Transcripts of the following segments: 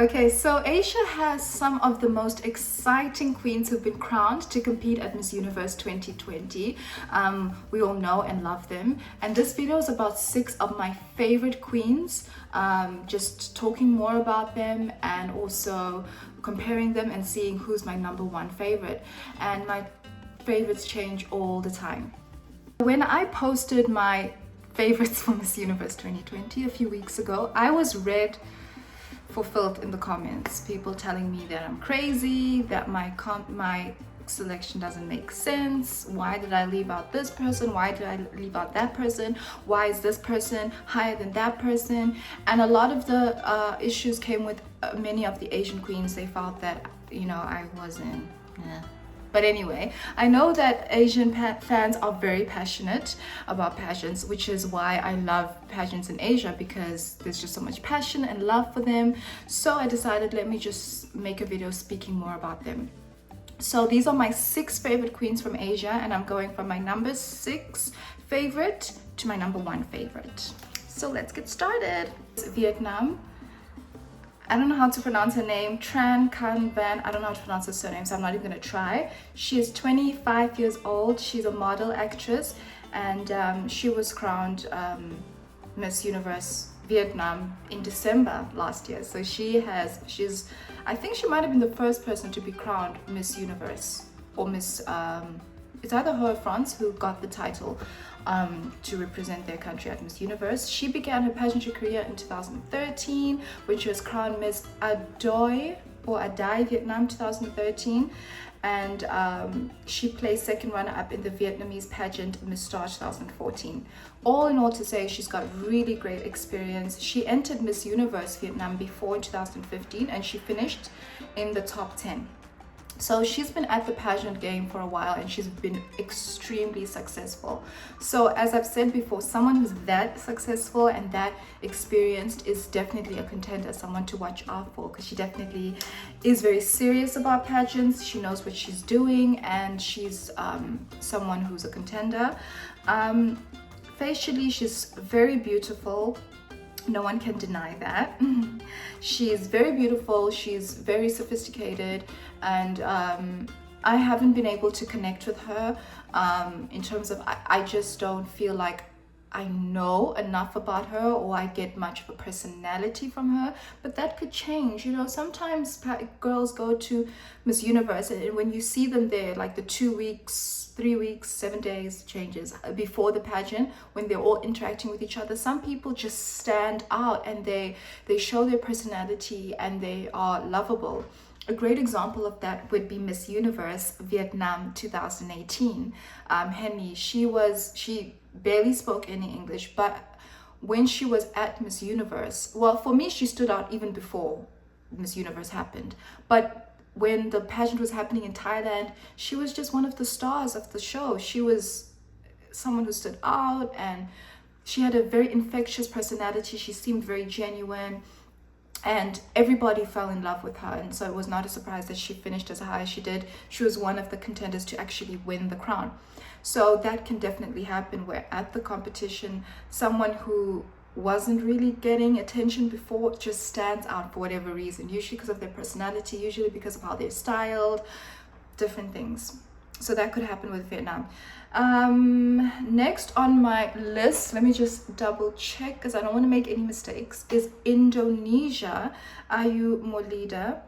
Okay, so Asia has some of the most exciting queens who've been crowned to compete at Miss Universe 2020. We all know and love them. And this video is about 6 of my favorite queens, just talking more about them and also comparing them and seeing who's my #1 favorite. And my favorites change all the time. When I posted my favorites for Miss Universe 2020 a few weeks ago, I was read for filth in the comments. People telling me that I'm crazy, that my selection doesn't make sense. Why did I leave out this person? Why did I leave out that person? Why is this person higher than that person? And a lot of the issues came with many of the Asian queens. They felt that, I wasn't. But anyway, I know that Asian fans are very passionate about pageants, which is why I love pageants in Asia, because there's just so much passion and love for them. So I decided, let me just make a video speaking more about them. So these are my 6 favorite queens from Asia, and I'm going from my #6 favorite to my #1 favorite. So let's get started. Vietnam. I don't know how to pronounce her name, Tran Can Van. I don't know how to pronounce her surname, so I'm not even gonna try. She is 25 years old. She's a model actress, and she was crowned Miss Universe Vietnam in December last year. So I think she might have been the first person to be crowned Miss Universe, or Miss, it's either her or France who got the title to represent their country at Miss Universe. She began her pageantry career in 2013, which was crowned Miss Adai Vietnam 2013, and she placed second runner-up in the Vietnamese pageant Miss Star 2014. All in all, to say, she's got really great experience. She entered Miss Universe Vietnam before in 2015, and she finished in the top 10. So she's been at the pageant game for a while, and she's been extremely successful. So as I've said before, someone who's that successful and that experienced is definitely a contender, someone to watch out for, because she definitely is very serious about pageants. She knows what she's doing, and she's someone who's a contender. Facially, she's very beautiful. No one can deny that. She's very beautiful, she's very sophisticated, and I haven't been able to connect with her in terms of, I just don't feel like I know enough about her, or I get much of a personality from her, but that could change. Sometimes girls go to Miss Universe, and when you see them there, like the 2 weeks, 3 weeks, 7 days changes before the pageant, when they're all interacting with each other, some people just stand out, and they show their personality, and they are lovable. A great example of that would be Miss Universe Vietnam 2018. Henny, she barely spoke any English, but when she was at Miss Universe, well, for me, she stood out even before Miss Universe happened. But when the pageant was happening in Thailand, she was just one of the stars of the show. She was someone who stood out, and she had a very infectious personality. She seemed very genuine, and everybody fell in love with her, and so it was not a surprise that she finished as high as she did. She was one of the contenders to actually win the crown. So that can definitely happen, where at the competition, someone who wasn't really getting attention before just stands out for whatever reason, usually because of their personality, usually because of how they're styled, different things. So that could happen with Vietnam. Next on my list, let me just double check because I don't want to make any mistakes, is Indonesia, Ayu Molida.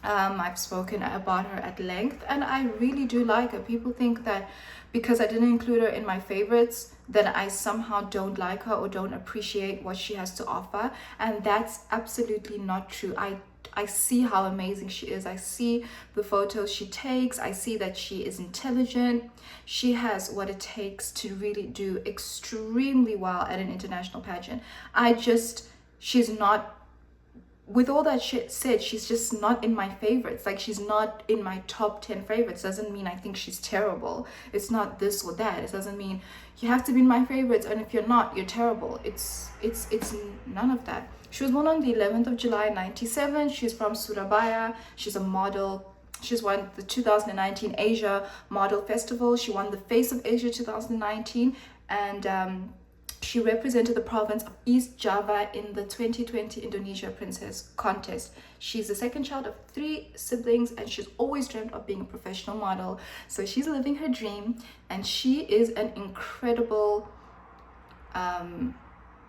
I've spoken about her at length, and I really do like her. People think that because I didn't include her in my favorites, that I somehow don't like her or don't appreciate what she has to offer, and that's absolutely not true. I see how amazing she is. I see the photos she takes. I see that she is intelligent. She has what it takes to really do extremely well at an international pageant. She's not, with all that shit said, she's just not in my favorites. Like, she's not in my top 10 favorites. Doesn't mean I think she's terrible. It's not this or that. It doesn't mean you have to be in my favorites, and if you're not, you're terrible. It's none of that. She was born on the 11th of July 97. She's from Surabaya. She's a model. She's won the 2019 Asia Model Festival. She won the Face of Asia 2019, and She represented the province of East Java in the 2020 Indonesia Princess Contest. She's the second child of 3 siblings, and she's always dreamt of being a professional model. So she's living her dream, and she is an incredible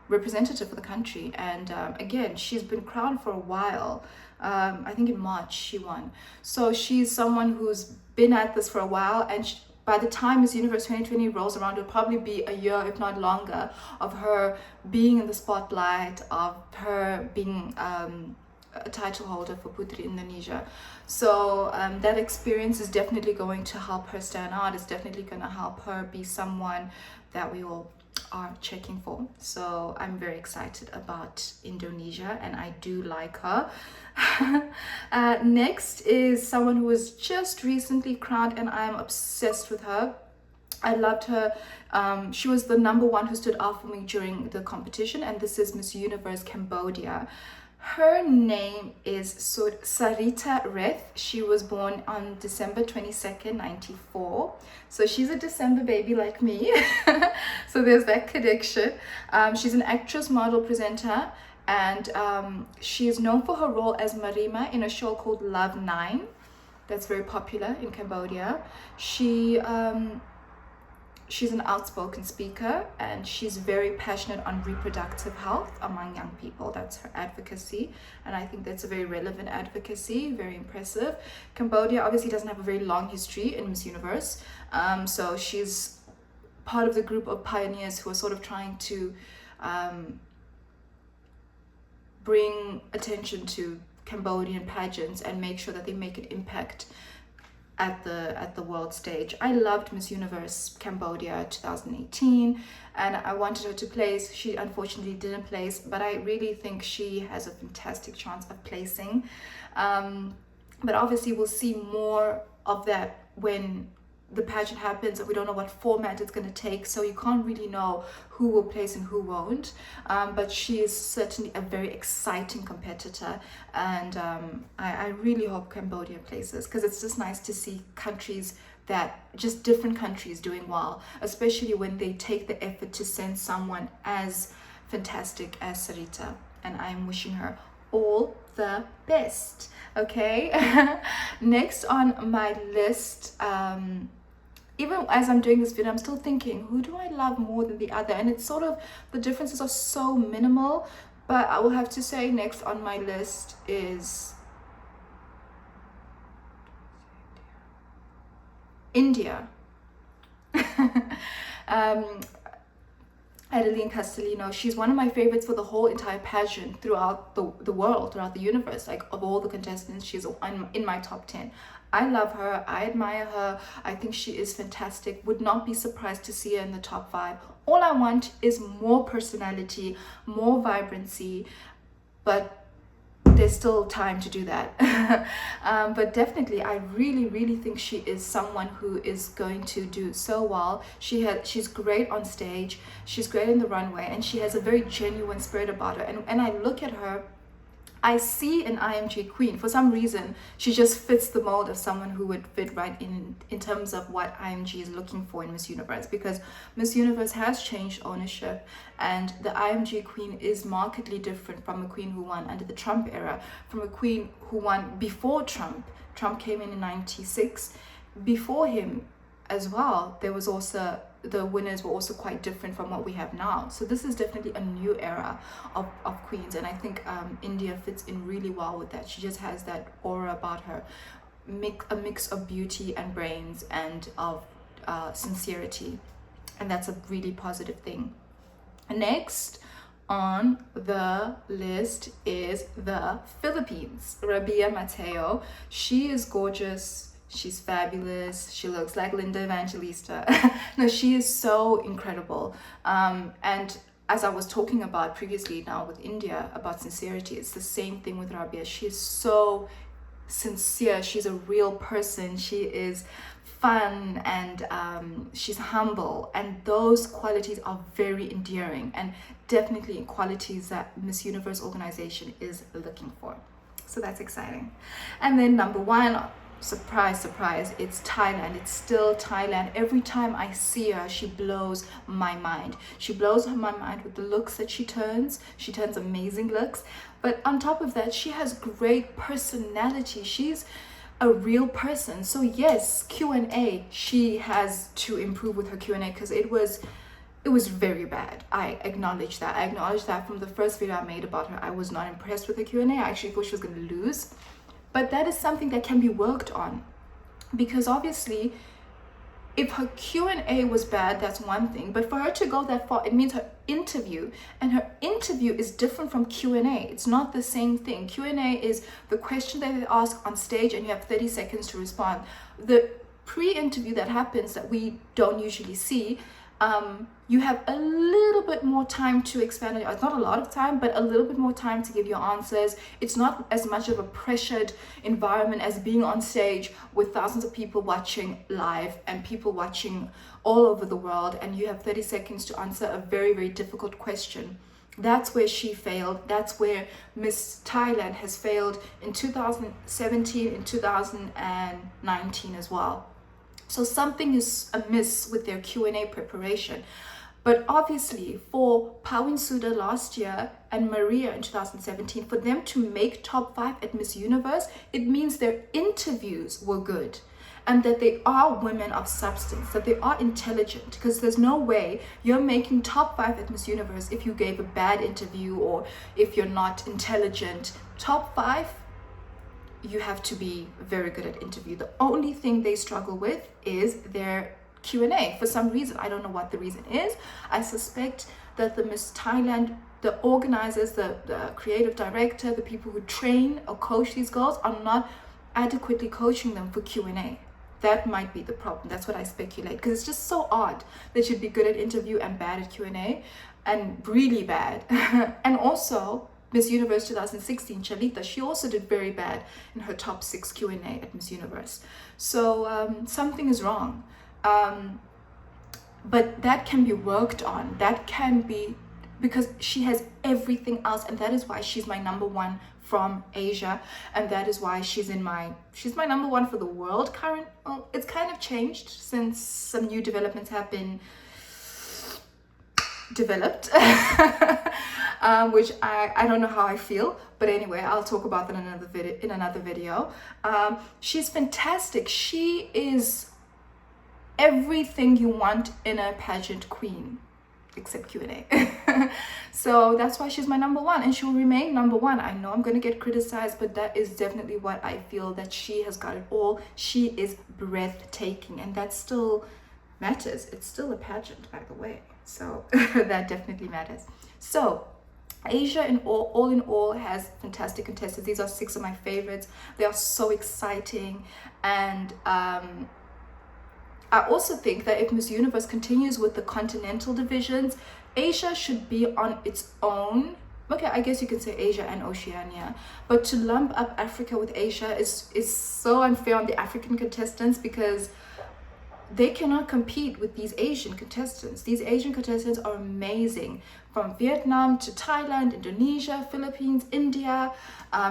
representative for the country. And again, she's been crowned for a while. I think in March she won. So she's someone who's been at this for a while, and by the time Miss Universe 2020 rolls around, it'll probably be a year, if not longer, of her being in the spotlight, of her being a title holder for Putri Indonesia. So that experience is definitely going to help her stand out. It's definitely going to help her be someone that we all are checking for. So I'm very excited about Indonesia, and I do like her. Next is someone who was just recently crowned, and I am obsessed with her. I loved her. She was the #1 who stood out for me during the competition, and this is Miss Universe Cambodia. Her name is Sarita Reth. She was born on December 22nd, 94. So she's a December baby like me. So there's that connection. She's an actress, model, presenter, and she is known for her role as Marima in a show called Love 9. That's very popular in Cambodia. She's an outspoken speaker, and she's very passionate on reproductive health among young people. That's her advocacy, and I think that's a very relevant advocacy, very impressive. Cambodia obviously doesn't have a very long history in Miss Universe, so she's part of the group of pioneers who are sort of trying to bring attention to Cambodian pageants and make sure that they make an impact at the world stage. I loved Miss Universe Cambodia 2018, and I wanted her to place. She unfortunately didn't place, but I really think she has a fantastic chance of placing. But obviously we'll see more of that when the pageant happens, and we don't know what format it's going to take, so you can't really know who will place and who won't, but she is certainly a very exciting competitor, and I really hope Cambodia places, because it's just nice to see countries just different countries doing well, especially when they take the effort to send someone as fantastic as Sarita, and I'm wishing her all the best. Okay. Next on my list, even as I'm doing this video, I'm still thinking, who do I love more than the other? And it's sort of, the differences are so minimal, but I will have to say next on my list is India. Adeline Castellino, she's one of my favorites for the whole entire pageant, throughout the world, throughout the universe. Like, of all the contestants, she's in my top 10. I love her, I admire her, I think she is fantastic. Would not be surprised to see her in the top 5. All I want is more personality, more vibrancy, but there's still time to do that. But definitely, I really think she is someone who is going to do so well. She's great on stage, she's great in the runway, and she has a very genuine spirit about her. And I look at her, I see an IMG queen. For some reason, she just fits the mold of someone who would fit right in terms of what IMG is looking for in Miss Universe, because Miss Universe has changed ownership, and the IMG queen is markedly different from a queen who won under the Trump era, from a queen who won before Trump. Trump came in 96. Before him as well, there was also, the winners were also quite different from what we have now. So this is definitely a new era of queens, and I think India fits in really well with that. She just has that aura about her, a mix of beauty and brains and of sincerity, and that's a really positive thing. Next on the list is the Philippines. Rabia Mateo. She is gorgeous. She's fabulous. She looks like Linda Evangelista. No, she is so incredible. And as I was talking about previously now with India about sincerity, it's the same thing with Rabia. She's so sincere. She's a real person. She is fun, and she's humble, and those qualities are very endearing, and definitely qualities that Miss Universe organization is looking for. So that's exciting. And then #1, surprise, surprise, it's Thailand. It's still Thailand. Every time I see her, she blows my mind. She blows my mind with the looks that she turns. She turns amazing looks. But on top of that, she has great personality. She's a real person. So yes, Q&A, she has to improve with her Q&A, because it was very bad. I acknowledge that. I acknowledge that from the first video I made about her. I was not impressed with her Q&A. I actually thought she was going to lose. But that is something that can be worked on, because obviously if her Q&A was bad, that's one thing, but for her to go that far, it means her interview is different from Q&A. It's not the same thing. Q&A is the question that they ask on stage and you have 30 seconds to respond. The pre-interview that happens that we don't usually see, you have a little bit more time to expand it. It's not a lot of time, but a little bit more time to give your answers. It's not as much of a pressured environment as being on stage with thousands of people watching live and people watching all over the world, and you have 30 seconds to answer a very, very difficult question. That's where she failed. That's where Miss Thailand has failed in 2017, in 2019 as well. So something is amiss with their Q&A preparation. But obviously for Pawin Suda last year and Maria in 2017, for them to make top 5 at Miss Universe, it means their interviews were good and that they are women of substance, that they are intelligent, because there's no way you're making top 5 at Miss Universe if you gave a bad interview or if you're not intelligent. Top 5, you have to be very good at interview. The only thing they struggle with is their Q&A. For some reason, I don't know what the reason is. I suspect that the Miss Thailand, the organizers, the creative director, the people who train or coach these girls are not adequately coaching them for Q&A. That might be the problem. That's what I speculate, because it's just so odd that you'd be good at interview and bad at Q&A, and really bad. And also Miss Universe 2016, Chalita, she also did very bad in her top 6 Q&A at Miss Universe. So something is wrong. But that can be worked on. That can be, because she has everything else, and that is why she's my number 1 from Asia, and that is why she's my number 1 for the world. Well, it's kind of changed since some new developments have been developed. Which I don't know how I feel, but anyway, I'll talk about that in another video. She's fantastic. She is everything you want in a pageant queen, except Q&A. So that's why she's my number 1, and she will remain number 1. I know I'm going to get criticized, but that is definitely what I feel, that she has got it all. She is breathtaking, and that still matters. It's still a pageant, by the way, so that definitely matters. So Asia in all has fantastic contestants. These are 6 of my favorites. They are so exciting, and I also think that if Miss Universe continues with the continental divisions, Asia should be on its own. Okay, I guess you can say Asia and Oceania, but to lump up Africa with Asia is so unfair on the African contestants, because they cannot compete with these Asian contestants. These Asian contestants are amazing, from Vietnam to Thailand, Indonesia, Philippines, India,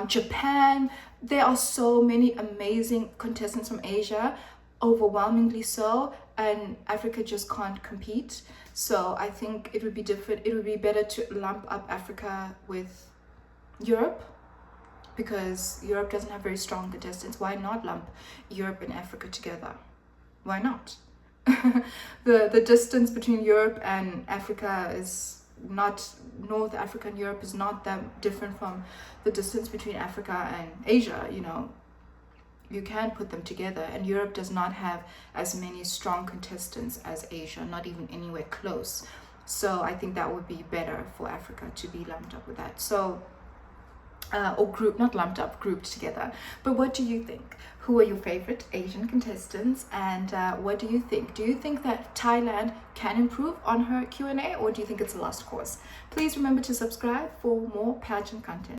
Japan. There are so many amazing contestants from Asia, overwhelmingly so, and Africa just can't compete. So I think it would be different. It would be better to lump up Africa with Europe, because Europe doesn't have very strong contestants. Why not lump Europe and Africa together? Why not? The distance between Europe and Africa is not, North Africa and Europe is not that different from the distance between Africa and Asia. You know, you can put them together, and Europe does not have as many strong contestants as Asia, not even anywhere close. So I think that would be better for Africa to be lumped up with that. So or group, not lumped up, grouped together. But what do you think? Who are your favorite Asian contestants, and what do you think? Do you think that Thailand can improve on her Q&A, or do you think it's a lost cause? Please remember to subscribe for more pageant content.